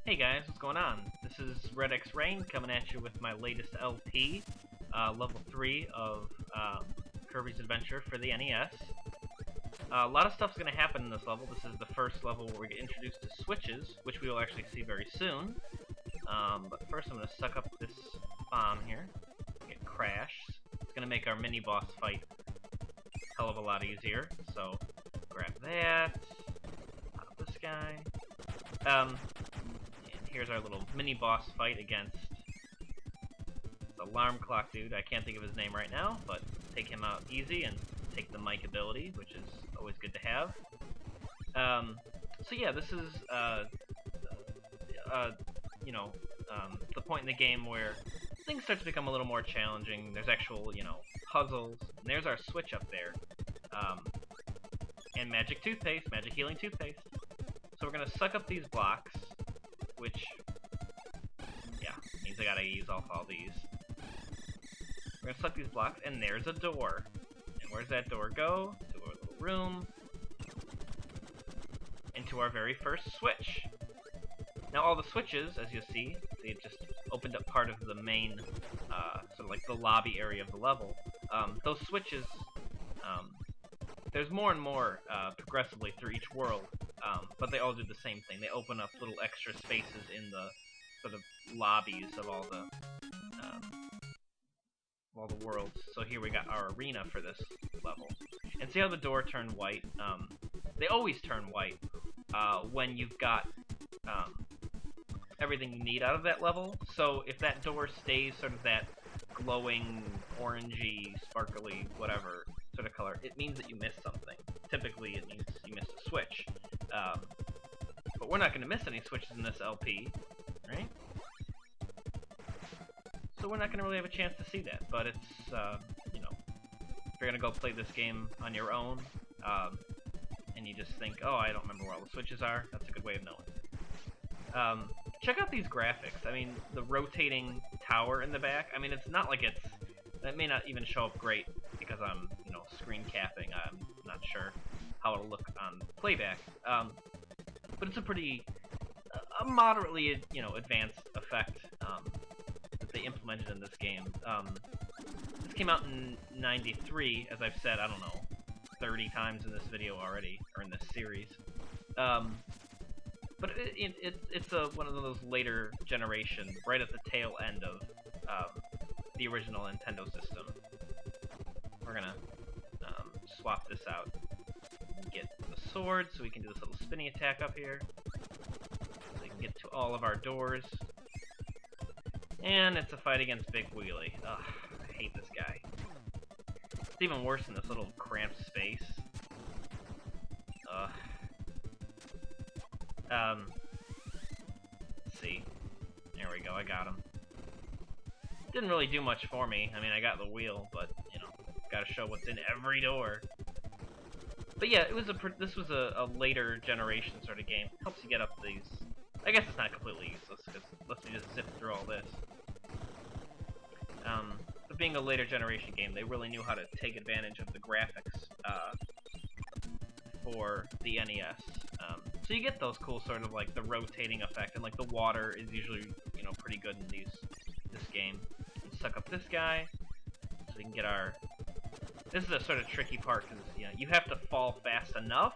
Hey guys, what's going on? This is Red X Rain coming at you with my latest LP, level 3 of Kirby's Adventure for the NES. A lot of stuff's going to happen in this level. This is the first level where we get introduced to switches, which we will actually see very soon. But first I'm going to suck up this bomb here, get Crash. It's going to make our mini-boss fight a hell of a lot easier, so grab that, pop this guy. And here's our little mini-boss fight against the alarm clock dude. I can't think of his name right now, but take him out easy and take the mic ability, which is always good to have. So yeah, this is, the point in the game where things start to become a little more challenging. There's actual, puzzles. And there's our switch up there. And magic toothpaste, magic healing toothpaste. So we're gonna suck up these blocks, which, yeah, means I gotta use off all these. We're gonna suck these blocks, and there's a door. And where's that door go? To our little room. Into our very first switch. Now all the switches, as you'll see, they just opened up part of the main, sort of like the lobby area of the level. Those switches, there's more and more progressively through each world, but they all do the same thing. They open up little extra spaces in the sort of lobbies of all the worlds. So here we got our arena for this level. And see how the door turned white? They always turn white when you've got everything you need out of that level. So if that door stays sort of that glowing, orangey, sparkly, whatever sort of color, it means that you missed something. Typically, it means you missed a switch. But we're not going to miss any switches in this LP, right? So we're not going to really have a chance to see that. But it's, if you're going to go play this game on your own, and you just think, oh, I don't remember where all the switches are, that's a good way of knowing. Check out these graphics. I mean, the rotating tower in the back, I mean, it's not like that may not even show up great because I'm, screen capping. I'm not sure how it'll look on playback. But it's a moderately, advanced effect that they implemented in this game. This came out in '93, as I've said, I don't know, 30 times in this video already, or in this series. But it's one of those later generation, right at the tail end of the original Nintendo system. We're gonna swap this out. Get the sword so we can do this little spinny attack up here. So we can get to all of our doors. And it's a fight against Big Wheelie. Ugh, I hate this guy. It's even worse in this little cramped space. Ugh. Let's see. There we go, I got him. Didn't really do much for me. I mean, I got the wheel, but, gotta show what's in every door. But yeah, this was a later generation sort of game. Helps you get up these. I guess it's not completely useless, because it lets me just zip through all this. But being a later generation game, they really knew how to take advantage of the graphics for the NES. So you get those cool sort of like the rotating effect, and like the water is usually, pretty good in this game. Let's suck up this guy, so we can get our... This is a sort of tricky part, because, you have to fall fast enough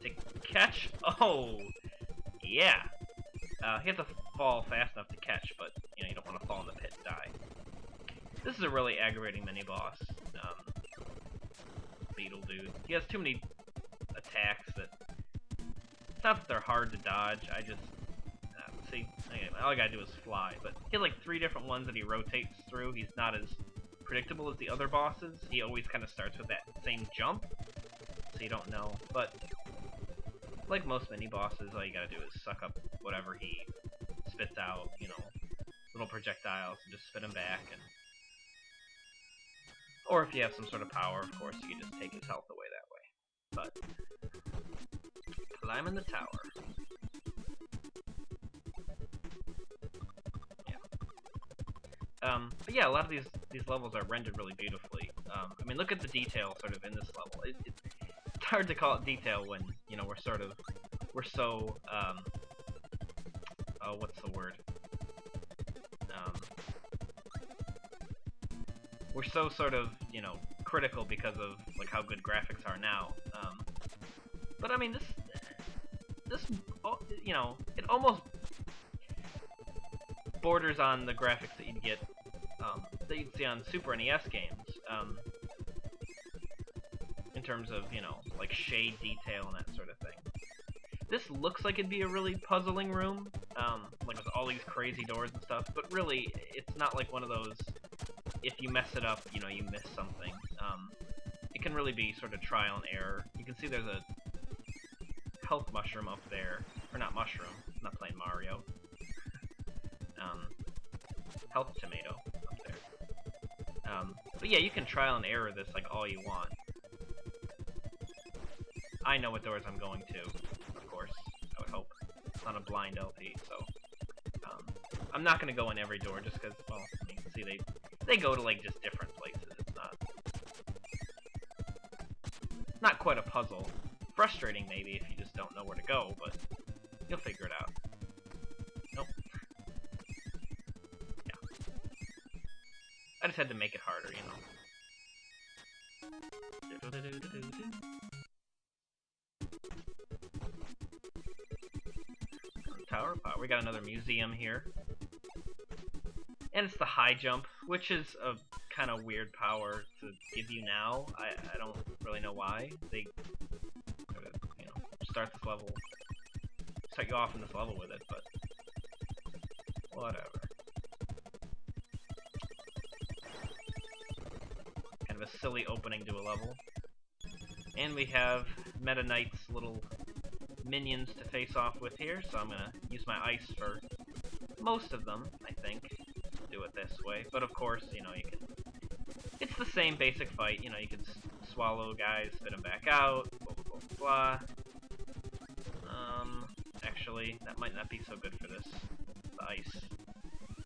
to catch... Oh! Yeah! You have to fall fast enough to catch, but, you don't want to fall in the pit and die. This is a really aggravating mini-boss. Beetle dude. He has too many attacks that... It's not that they're hard to dodge, I just... see, all I gotta do is fly, but he has like 3 different ones that he rotates through. He's not as predictable as the other bosses. He always kind of starts with that same jump, so you don't know. But like most mini-bosses, all you gotta do is suck up whatever he spits out, little projectiles, and just spit them back. And or if you have some sort of power, of course, you can just take his health away that way. But climbing the tower. But yeah, a lot of these levels are rendered really beautifully. I mean, look at the detail sort of in this level. It's hard to call it detail when, we're so, oh, what's the word? We're so sort of, you know, critical because of like how good graphics are now. But I mean, this, you know, it almost borders on the graphics that you'd get, that you'd see on Super NES games, in terms of, you know, like shade detail and that sort of thing. This looks like it'd be a really puzzling room, like with all these crazy doors and stuff, but really, it's not like one of those, if you mess it up, you know, you miss something. It can really be sort of trial and error. You can see there's a health mushroom up there, or not mushroom, I'm not playing Mario. Health tomato up there. But yeah, you can trial and error this like all you want. I know what doors I'm going to, of course, I would hope. It's not a blind LP, so... I'm not going to go in every door just because, well, you can see they go to like just different places. It's not quite a puzzle. Frustrating maybe if you just don't know where to go, but you'll figure it out. Nope. Yeah. I just had to make it harder, you know. Tower Power. We got another museum here. And it's the high jump, which is a kind of weird power to give you now. I don't really know why. They, you know, start you off in this level with it, but whatever. Kind of a silly opening to a level. And we have Meta Knight's little minions to face off with here, so I'm gonna use my ice for most of them, I think. Do it this way, but of course, you know, you can, it's the same basic fight, you know, you can swallow guys, spit them back out, blah blah blah blah. Actually, that might not be so good for this, the ice,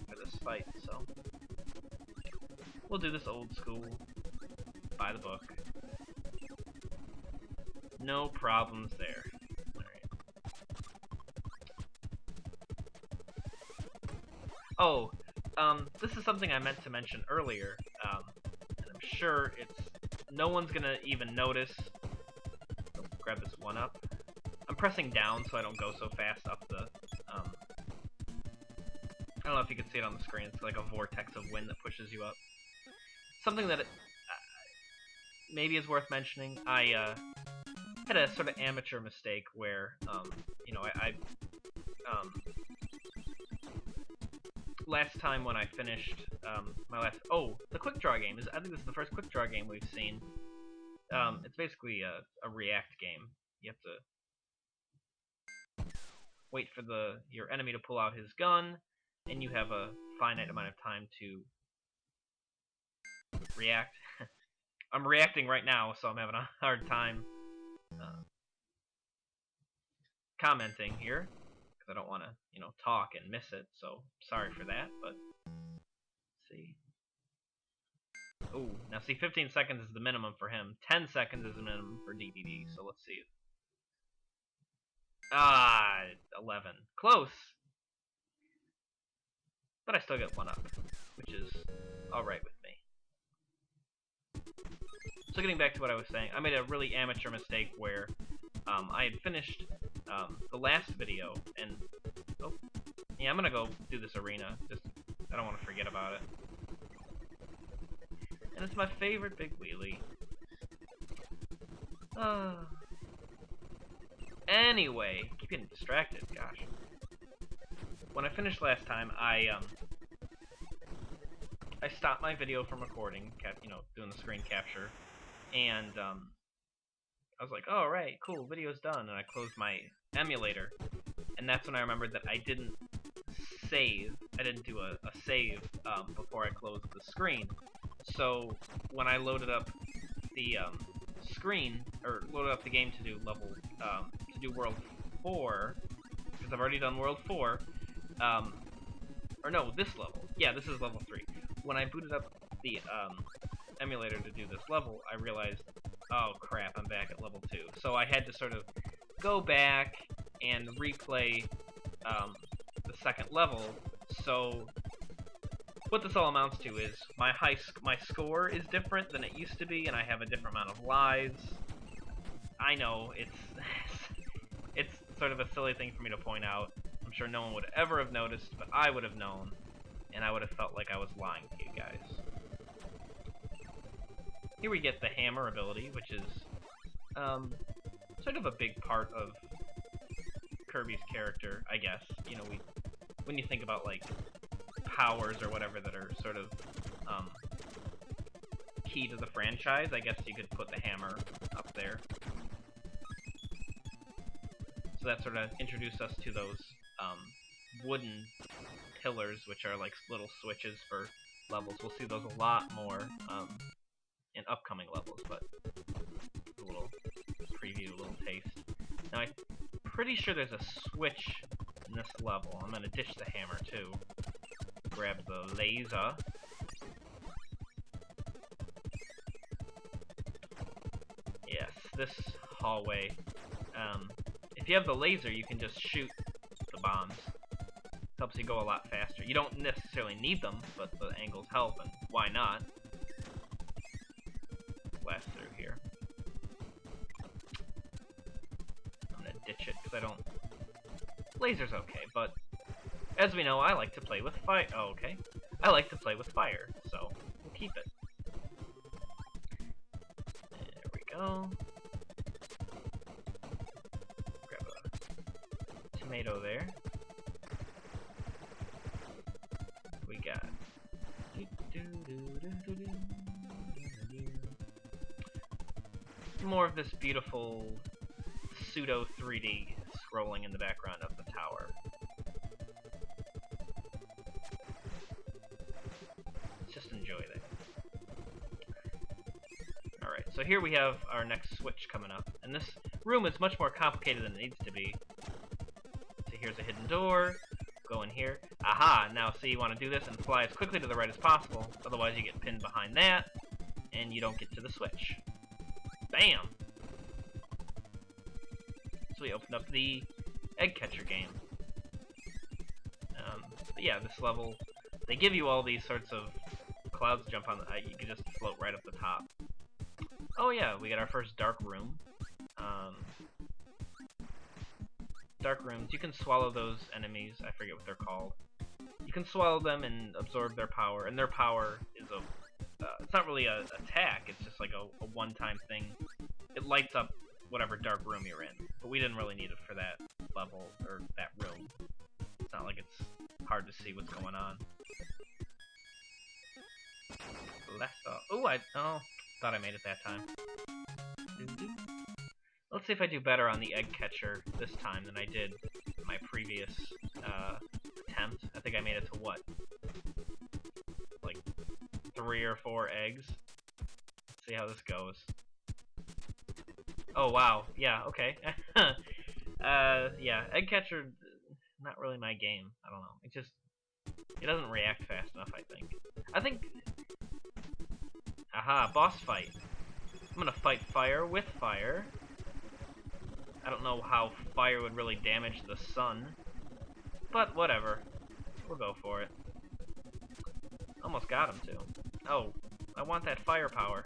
for this fight, so we'll do this old school, by the book. No problems there. Oh, this is something I meant to mention earlier, and I'm sure no one's gonna even notice. Oh, grab this one up. I'm pressing down so I don't go so fast up the, I don't know if you can see it on the screen, it's like a vortex of wind that pushes you up. Something that maybe is worth mentioning, I had a sort of amateur mistake where, you know, last time when I finished the quick draw game, I think this is the first quick draw game we've seen. It's basically a react game. You have to wait for your enemy to pull out his gun, and you have a finite amount of time to react. I'm reacting right now, so I'm having a hard time commenting here. I don't want to, you know, talk and miss it, so sorry for that, but let's see. Oh, now see, 15 seconds is the minimum for him. 10 seconds is the minimum for DBD, so let's see. 11. Close! But I still get one up, which is alright with me. So getting back to what I was saying, I made a really amateur mistake where I had finished the last video, and oh, yeah, I'm gonna go do this arena. Just, I don't want to forget about it. And it's my favorite big wheelie. Anyway, keep getting distracted. Gosh. When I finished last time, I stopped my video from recording, you know, doing the screen capture, and I was like, oh, right, cool, video's done, and I closed my emulator, and that's when I remembered that I didn't save, I didn't do a save before I closed the screen. So when I loaded up the screen, or loaded up the game to do to do World 4, because I've already done World 4, or no, this level, yeah, this is level 3. When I booted up the emulator to do this level, I realized, oh crap, I'm back at level 2. So I had to sort of go back and replay the second level, so what this all amounts to is my score is different than it used to be, and I have a different amount of lives. I know, it's sort of a silly thing for me to point out. I'm sure no one would ever have noticed, but I would have known, and I would have felt like I was lying to you guys. Here we get the hammer ability, which is sort of a big part of Kirby's character, I guess. You know, when you think about like powers or whatever that are sort of key to the franchise, I guess you could put the hammer up there. So that sort of introduced us to those wooden pillars, which are like little switches for levels. We'll see those a lot more in upcoming levels, but a little preview, a little taste. Now I'm pretty sure there's a switch in this level. I'm gonna ditch the hammer too. Grab the laser. Yes, this hallway. If you have the laser, you can just shoot the bombs. Helps you go a lot faster. You don't necessarily need them, but the angles help, and why not? Blast through here. I'm gonna ditch it because I don't. Laser's okay, but as we know, I like to play with fire. Oh, okay. I like to play with fire, so we'll keep it. There we go. Grab a tomato there. We got. More of this beautiful pseudo 3D scrolling in the background of the tower. Just enjoy that. Alright, so here we have our next switch coming up. And this room is much more complicated than it needs to be. So here's a hidden door. Go in here. Aha! Now see, you want to do this and fly as quickly to the right as possible. Otherwise you get pinned behind that, and you don't get to the switch. Bam! So we opened up the egg catcher game. But yeah, this level, they give you all these sorts of clouds to jump on. You can just float right up the top. Oh yeah, we got our first dark room. Dark rooms, you can swallow those enemies. I forget what they're called. You can swallow them and absorb their power, and their power is a it's not really an attack, it's just like a one-time thing. It lights up whatever dark room you're in, but we didn't really need it for that level, or that room. It's not like it's hard to see what's going on. Thought I made it that time. Let's see if I do better on the egg catcher this time than I did in my previous attempt. I think I made it to what? Like 3 or 4 eggs. Let's see how this goes. Oh wow, yeah, okay. Yeah, egg catcher, not really my game. I don't know. It doesn't react fast enough, I think. Aha, boss fight. I'm gonna fight fire with fire. I don't know how fire would really damage the sun, but whatever. We'll go for it. Almost got him, too. Oh, I want that firepower.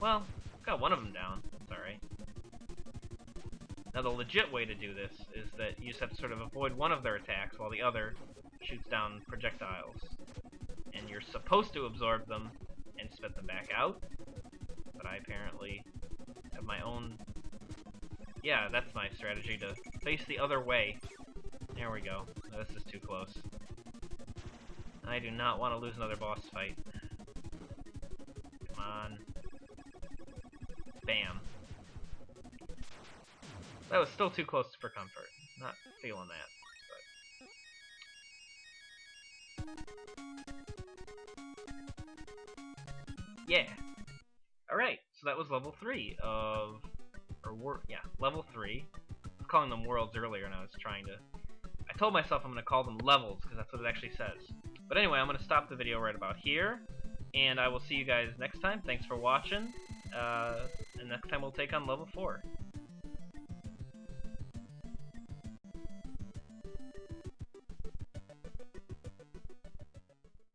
Well, got one of them down. It's alright. Now, the legit way to do this is that you just have to sort of avoid one of their attacks while the other shoots down projectiles. And you're supposed to absorb them and spit them back out, but I apparently have my own. Yeah, that's my strategy, to face the other way. There we go. This is too close. I do not want to lose another boss fight. Come on. Bam. That was still too close for comfort. Not feeling that. But yeah. Alright, so that was level 3 of... level 3. I was calling them worlds earlier, and I was trying to... I told myself I'm going to call them levels, because that's what it actually says. But anyway, I'm going to stop the video right about here, and I will see you guys next time. Thanks for watching, and next time we'll take on level 4.